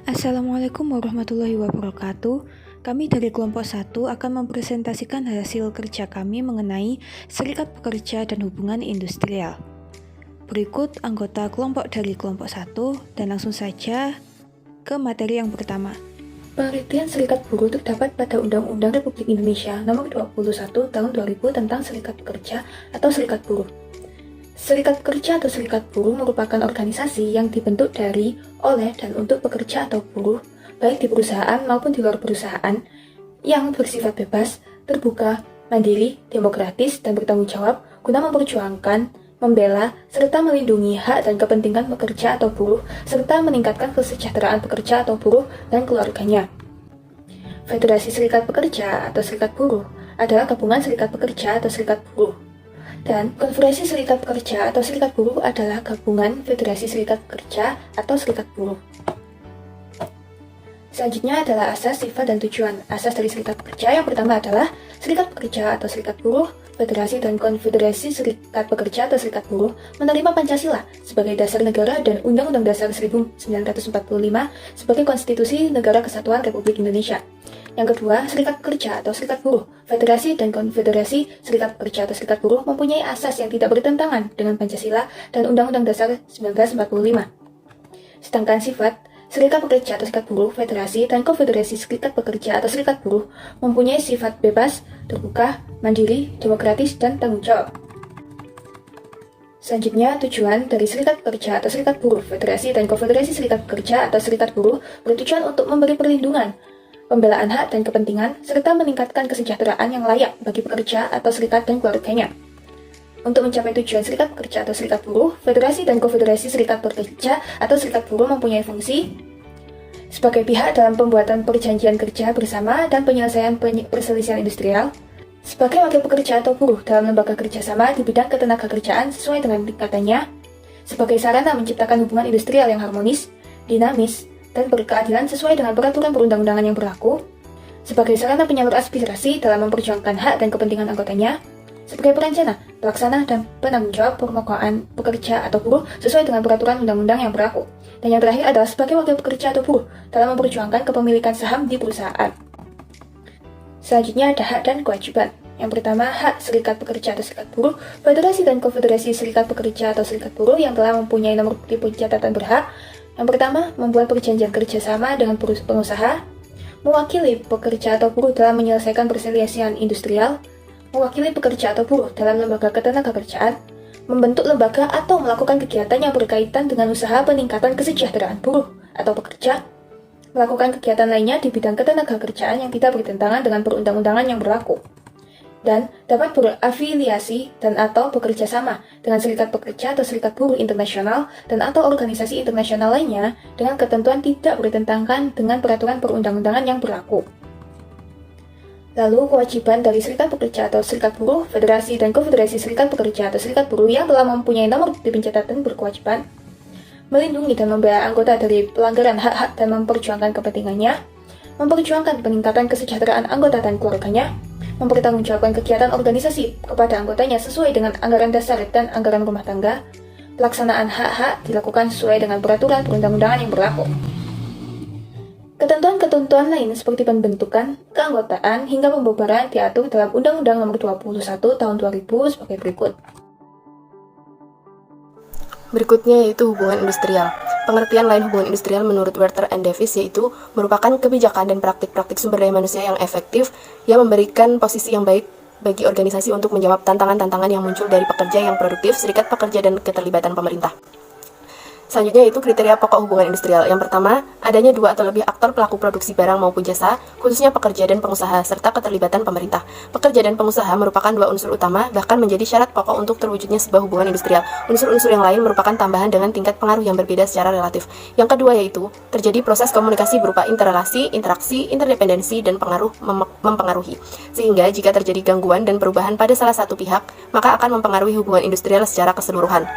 Assalamualaikum warahmatullahi wabarakatuh. Kami dari kelompok 1 akan mempresentasikan hasil kerja kami mengenai serikat pekerja dan hubungan industrial. Berikut anggota kelompok dari kelompok 1 dan langsung saja ke materi yang pertama. Penelitian serikat buruh terdapat pada Undang-Undang Republik Indonesia Nomor 21 Tahun 2000 tentang serikat pekerja atau serikat buruh. Serikat pekerja atau serikat buruh merupakan organisasi yang dibentuk dari, oleh, dan untuk pekerja atau buruh, baik di perusahaan maupun di luar perusahaan, yang bersifat bebas, terbuka, mandiri, demokratis, dan bertanggung jawab guna memperjuangkan, membela, serta melindungi hak dan kepentingan pekerja atau buruh, serta meningkatkan kesejahteraan pekerja atau buruh dan keluarganya. Federasi Serikat Pekerja atau Serikat Buruh adalah gabungan serikat pekerja atau serikat buruh. Dan Konferensi Serikat Pekerja atau Serikat Buruh adalah gabungan Federasi Serikat Pekerja atau Serikat Buruh. Selanjutnya adalah asas, sifat, dan tujuan. Asas dari serikat pekerja yang pertama adalah serikat pekerja atau serikat buruh, federasi dan konfederasi serikat pekerja atau serikat buruh menerima Pancasila sebagai dasar negara dan Undang-Undang Dasar 1945 sebagai konstitusi Negara Kesatuan Republik Indonesia. Yang kedua, serikat pekerja atau serikat buruh, federasi dan konfederasi serikat pekerja atau serikat buruh mempunyai asas yang tidak bertentangan dengan Pancasila dan Undang-Undang Dasar 1945. Sedangkan sifat, serikat pekerja atau serikat buruh, federasi dan konfederasi serikat pekerja atau serikat buruh mempunyai sifat bebas, terbuka, mandiri, demokratis, dan tanggung jawab. Selanjutnya, tujuan dari serikat pekerja atau serikat buruh, federasi dan konfederasi serikat pekerja atau serikat buruh bertujuan untuk memberi perlindungan, pembelaan hak dan kepentingan, serta meningkatkan kesejahteraan yang layak bagi pekerja atau serikat dan keluarganya. Untuk mencapai tujuan serikat pekerja atau serikat buruh, federasi dan konfederasi serikat pekerja atau serikat buruh mempunyai fungsi sebagai pihak dalam pembuatan perjanjian kerja bersama dan penyelesaian perselisihan industrial, sebagai wakil pekerja atau buruh dalam lembaga kerjasama di bidang ketenagakerjaan sesuai dengan tingkatannya, sebagai sarana menciptakan hubungan industrial yang harmonis, dinamis, dan berkeadilan sesuai dengan peraturan perundang-undangan yang berlaku, sebagai sarana penyalur aspirasi dalam memperjuangkan hak dan kepentingan anggotanya, sebagai perencana, pelaksana, dan penanggung jawab permohonan pekerja atau buruh sesuai dengan peraturan undang-undang yang berlaku. Dan yang terakhir adalah sebagai wakil pekerja atau buruh dalam memperjuangkan kepemilikan saham di perusahaan. Selanjutnya ada hak dan kewajiban. Yang pertama, hak serikat pekerja atau serikat buruh, federasi dan konfederasi serikat pekerja atau serikat buruh yang telah mempunyai nomor bukti pencatatan berhak. Yang pertama, membuat perjanjian kerjasama dengan pengusaha, mewakili pekerja atau buruh dalam menyelesaikan perselisihan industrial, mewakili pekerja atau buruh dalam lembaga ketenagakerjaan, membentuk lembaga atau melakukan kegiatan yang berkaitan dengan usaha peningkatan kesejahteraan buruh atau pekerja, melakukan kegiatan lainnya di bidang ketenagakerjaan yang tidak bertentangan dengan perundang-undangan yang berlaku, dan dapat berafiliasi dan atau bekerja sama dengan serikat pekerja atau serikat buruh internasional dan atau organisasi internasional lainnya dengan ketentuan tidak bertentangan dengan peraturan perundang-undangan yang berlaku. Lalu, kewajiban dari serikat pekerja atau serikat buruh, federasi dan konfederasi serikat pekerja atau serikat buruh yang telah mempunyai nomor bukti pencatatan berkewajiban melindungi dan membela anggota dari pelanggaran hak-hak dan memperjuangkan kepentingannya, memperjuangkan peningkatan kesejahteraan anggota dan keluarganya, mempertanggungjawabkan kegiatan organisasi kepada anggotanya sesuai dengan anggaran dasar dan anggaran rumah tangga, pelaksanaan hak-hak dilakukan sesuai dengan peraturan perundang-undangan yang berlaku. Ketentuan-ketentuan lain seperti pembentukan, keanggotaan, hingga pembubaran diatur dalam Undang-Undang Nomor 21 Tahun 2000 sebagai berikut. Berikutnya yaitu hubungan industrial. Pengertian lain hubungan industrial menurut Werther and Davis yaitu merupakan kebijakan dan praktik-praktik sumber daya manusia yang efektif yang memberikan posisi yang baik bagi organisasi untuk menjawab tantangan-tantangan yang muncul dari pekerja yang produktif, serikat pekerja, dan keterlibatan pemerintah. Selanjutnya yaitu kriteria pokok hubungan industrial. Yang pertama, adanya dua atau lebih aktor pelaku produksi barang maupun jasa, khususnya pekerja dan pengusaha, serta keterlibatan pemerintah. Pekerja dan pengusaha merupakan dua unsur utama, bahkan menjadi syarat pokok untuk terwujudnya sebuah hubungan industrial. Unsur-unsur yang lain merupakan tambahan dengan tingkat pengaruh yang berbeda secara relatif. Yang kedua yaitu, terjadi proses komunikasi berupa interrelasi, interaksi, interdependensi, dan mempengaruhi. Sehingga jika terjadi gangguan dan perubahan pada salah satu pihak, maka akan mempengaruhi hubungan industrial secara keseluruhan.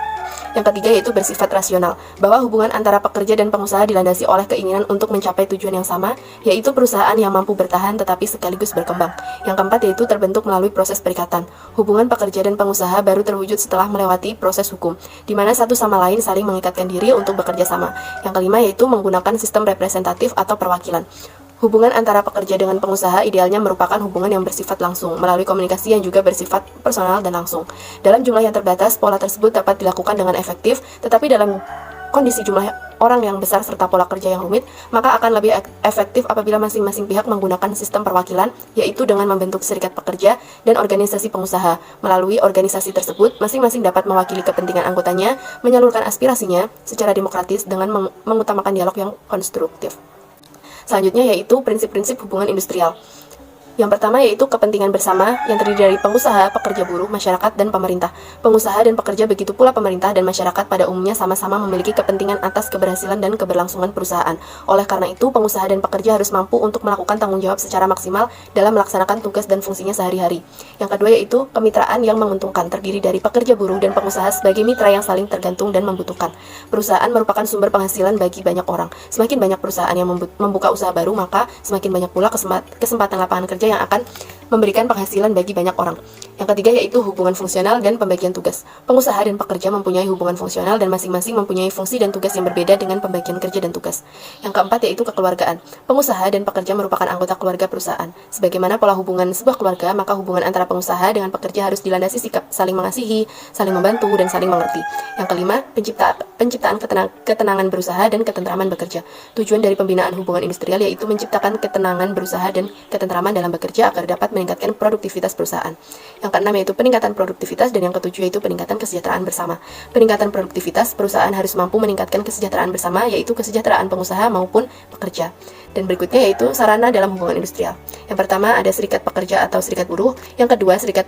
Yang ketiga yaitu bersifat rasional, bahwa hubungan antara pekerja dan pengusaha dilandasi oleh keinginan untuk mencapai tujuan yang sama, yaitu perusahaan yang mampu bertahan tetapi sekaligus berkembang. Yang keempat yaitu terbentuk melalui proses perikatan. Hubungan pekerja dan pengusaha baru terwujud setelah melewati proses hukum, di mana satu sama lain saling mengikatkan diri untuk bekerja sama. Yang kelima yaitu menggunakan sistem representatif atau perwakilan. Hubungan antara pekerja dengan pengusaha idealnya merupakan hubungan yang bersifat langsung, melalui komunikasi yang juga bersifat personal dan langsung. Dalam jumlah yang terbatas, pola tersebut dapat dilakukan dengan efektif, tetapi dalam kondisi jumlah orang yang besar serta pola kerja yang rumit, maka akan lebih efektif apabila masing-masing pihak menggunakan sistem perwakilan, yaitu dengan membentuk serikat pekerja dan organisasi pengusaha. Melalui organisasi tersebut, masing-masing dapat mewakili kepentingan anggotanya, menyalurkan aspirasinya secara demokratis dengan mengutamakan dialog yang konstruktif. Selanjutnya yaitu prinsip-prinsip hubungan industrial. Yang pertama yaitu kepentingan bersama yang terdiri dari pengusaha, pekerja buruh, masyarakat, dan pemerintah. Pengusaha dan pekerja begitu pula pemerintah dan masyarakat pada umumnya sama-sama memiliki kepentingan atas keberhasilan dan keberlangsungan perusahaan. Oleh karena itu, pengusaha dan pekerja harus mampu untuk melakukan tanggung jawab secara maksimal dalam melaksanakan tugas dan fungsinya sehari-hari. Yang kedua yaitu kemitraan yang menguntungkan, terdiri dari pekerja buruh dan pengusaha sebagai mitra yang saling tergantung dan membutuhkan. Perusahaan merupakan sumber penghasilan bagi banyak orang. Semakin banyak perusahaan yang membuka usaha baru, maka semakin banyak pula kesempatan lapangan kerja yang akan memberikan penghasilan bagi banyak orang. Yang ketiga yaitu hubungan fungsional dan pembagian tugas. Pengusaha dan pekerja mempunyai hubungan fungsional dan masing-masing mempunyai fungsi dan tugas yang berbeda dengan pembagian kerja dan tugas. Yang keempat yaitu kekeluargaan. Pengusaha dan pekerja merupakan anggota keluarga perusahaan. Sebagaimana pola hubungan sebuah keluarga, maka hubungan antara pengusaha dengan pekerja harus dilandasi sikap saling mengasihi, saling membantu, dan saling mengerti. Yang kelima, penciptaan ketenangan berusaha dan ketentraman bekerja. Tujuan dari pembinaan hubungan industrial yaitu menciptakan ketenangan berusaha dan ketentraman dalam bekerja agar dapat meningkatkan produktivitas perusahaan. Yang keenam yaitu peningkatan produktivitas, dan yang ketujuh yaitu peningkatan kesejahteraan bersama. Peningkatan produktivitas, perusahaan harus mampu meningkatkan kesejahteraan bersama, yaitu kesejahteraan pengusaha maupun pekerja. Dan berikutnya yaitu sarana dalam hubungan industrial. Yang pertama ada serikat pekerja atau serikat buruh, yang kedua serikat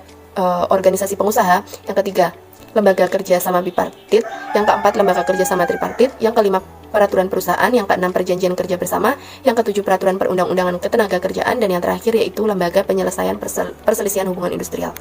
organisasi pengusaha, yang ketiga lembaga kerja sama bipartit, yang keempat lembaga kerja sama tripartit, yang kelima peraturan perusahaan, yang keenam perjanjian kerja bersama, yang ketujuh peraturan perundang-undangan ketenaga kerjaan, dan yang terakhir yaitu lembaga penyelesaian perselisihan hubungan industrial.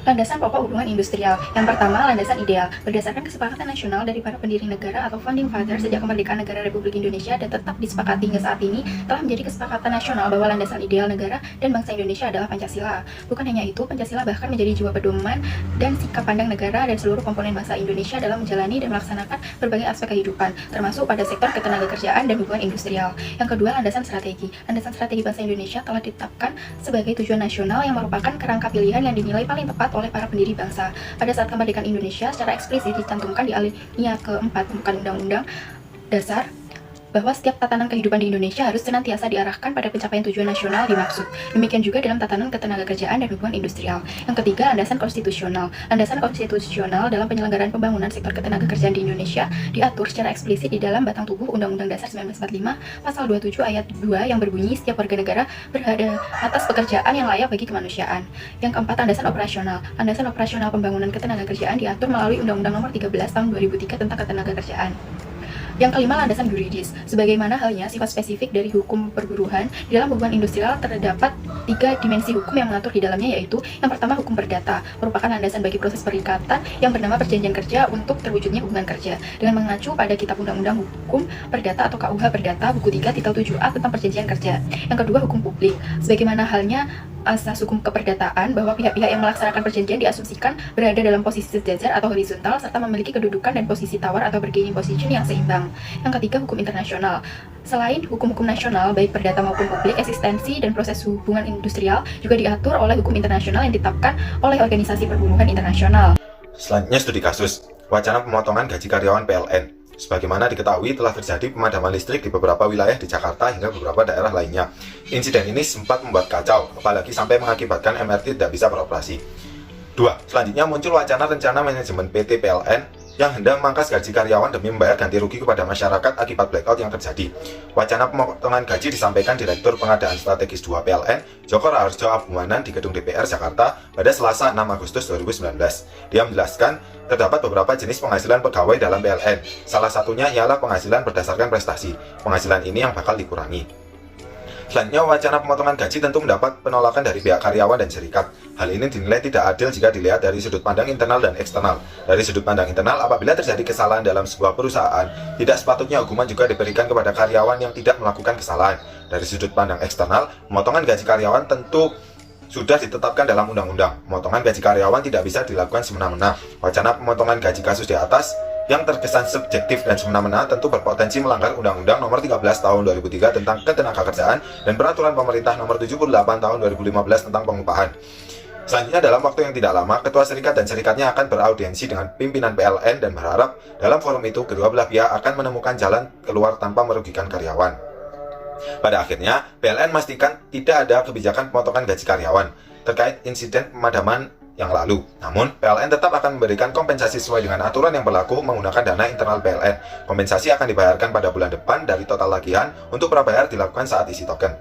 Landasan pokok hubungan industrial. Yang pertama, landasan ideal. Berdasarkan kesepakatan nasional dari para pendiri negara atau founding fathers sejak kemerdekaan negara Republik Indonesia dan tetap disepakati hingga saat ini, telah menjadi kesepakatan nasional bahwa landasan ideal negara dan bangsa Indonesia adalah Pancasila. Bukan hanya itu, Pancasila bahkan menjadi jiwa pedoman dan sikap pandang negara dan seluruh komponen bangsa Indonesia dalam menjalani dan melaksanakan berbagai aspek kehidupan, termasuk pada sektor ketenagakerjaan dan hubungan industrial. Yang kedua, landasan strategi. Landasan strategi bangsa Indonesia telah ditetapkan sebagai tujuan nasional yang merupakan kerangka pilihan yang dinilai paling tepat oleh para pendiri bangsa. Pada saat kemerdekaan Indonesia, secara eksplisit dicantumkan di alinea keempat pembukaan Undang-Undang Dasar bahwa setiap tatanan kehidupan di Indonesia harus senantiasa diarahkan pada pencapaian tujuan nasional dimaksud. Demikian juga dalam tatanan ketenagakerjaan dan hubungan industrial. Yang ketiga, landasan konstitusional. Landasan konstitusional dalam penyelenggaraan pembangunan sektor ketenagakerjaan di Indonesia diatur secara eksplisit di dalam batang tubuh Undang-Undang Dasar 1945 Pasal 27 Ayat 2 yang berbunyi setiap warga negara berhak atas pekerjaan yang layak bagi kemanusiaan. Yang keempat, landasan operasional. Landasan operasional pembangunan ketenagakerjaan diatur melalui Undang-Undang Nomor 13 Tahun 2003 tentang ketenagakerjaan. Yang kelima, landasan yuridis. Sebagaimana halnya sifat spesifik dari hukum perburuhan, di dalam hubungan industrial terdapat tiga dimensi hukum yang mengatur di dalamnya, yaitu yang pertama hukum perdata, merupakan landasan bagi proses perikatan yang bernama perjanjian kerja untuk terwujudnya hubungan kerja, dengan mengacu pada Kitab Undang-Undang Hukum Perdata atau KUH Perdata buku 3 Titel 7A tentang perjanjian kerja. Yang kedua, hukum publik. Sebagaimana halnya asas hukum keperdataan bahwa pihak-pihak yang melaksanakan perjanjian diasumsikan berada dalam posisi sejajar atau horizontal serta memiliki kedudukan dan posisi tawar atau bargaining position yang seimbang. Yang ketiga, hukum internasional. Selain hukum-hukum nasional, baik perdata maupun publik, eksistensi dan proses hubungan industrial juga diatur oleh hukum internasional yang ditetapkan oleh Organisasi Perburuhan Internasional. Selanjutnya studi kasus, wacana pemotongan gaji karyawan PLN. Sebagaimana diketahui telah terjadi pemadaman listrik di beberapa wilayah di Jakarta hingga beberapa daerah lainnya. Insiden ini sempat membuat kacau, apalagi sampai mengakibatkan MRT tidak bisa beroperasi. 2. Selanjutnya muncul wacana rencana manajemen PT PLN yang hendak memangkas gaji karyawan demi membayar ganti rugi kepada masyarakat akibat blackout yang terjadi. Wacana pemotongan gaji disampaikan Direktur Pengadaan Strategis 2 PLN, Joko Raharjo Abumanan di Gedung DPR Jakarta pada Selasa 6 Agustus 2019. Dia menjelaskan, terdapat beberapa jenis penghasilan pegawai dalam PLN. Salah satunya ialah penghasilan berdasarkan prestasi. Penghasilan ini yang bakal dikurangi. Selanjutnya, wacana pemotongan gaji tentu mendapat penolakan dari pihak karyawan dan serikat. Hal ini dinilai tidak adil jika dilihat dari sudut pandang internal dan eksternal. Dari sudut pandang internal, apabila terjadi kesalahan dalam sebuah perusahaan, tidak sepatutnya hukuman juga diberikan kepada karyawan yang tidak melakukan kesalahan. Dari sudut pandang eksternal, pemotongan gaji karyawan tentu sudah ditetapkan dalam undang-undang. Pemotongan gaji karyawan tidak bisa dilakukan semena-mena. Wacana pemotongan gaji kasus di atas yang terkesan subjektif dan semena-mena tentu berpotensi melanggar Undang-Undang Nomor 13 Tahun 2003 tentang Ketenagakerjaan dan Peraturan Pemerintah Nomor 78 Tahun 2015 tentang Pengupahan. Selanjutnya, dalam waktu yang tidak lama, ketua serikat dan serikatnya akan beraudiensi dengan pimpinan PLN dan berharap dalam forum itu kedua belah pihak akan menemukan jalan keluar tanpa merugikan karyawan. Pada akhirnya, PLN memastikan tidak ada kebijakan pemotongan gaji karyawan terkait insiden pemadaman yang lalu. Namun, PLN tetap akan memberikan kompensasi sesuai dengan aturan yang berlaku menggunakan dana internal PLN. Kompensasi akan dibayarkan pada bulan depan dari total tagihan untuk prabayar dilakukan saat isi token.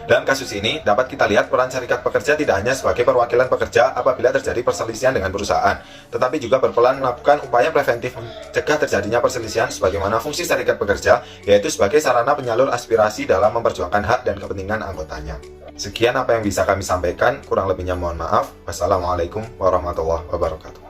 Dalam kasus ini, dapat kita lihat peran serikat pekerja tidak hanya sebagai perwakilan pekerja apabila terjadi perselisihan dengan perusahaan, tetapi juga berperan melakukan upaya preventif mencegah terjadinya perselisihan sebagaimana fungsi serikat pekerja, yaitu sebagai sarana penyalur aspirasi dalam memperjuangkan hak dan kepentingan anggotanya. Sekian apa yang bisa kami sampaikan, kurang lebihnya mohon maaf. Wassalamualaikum warahmatullahi wabarakatuh.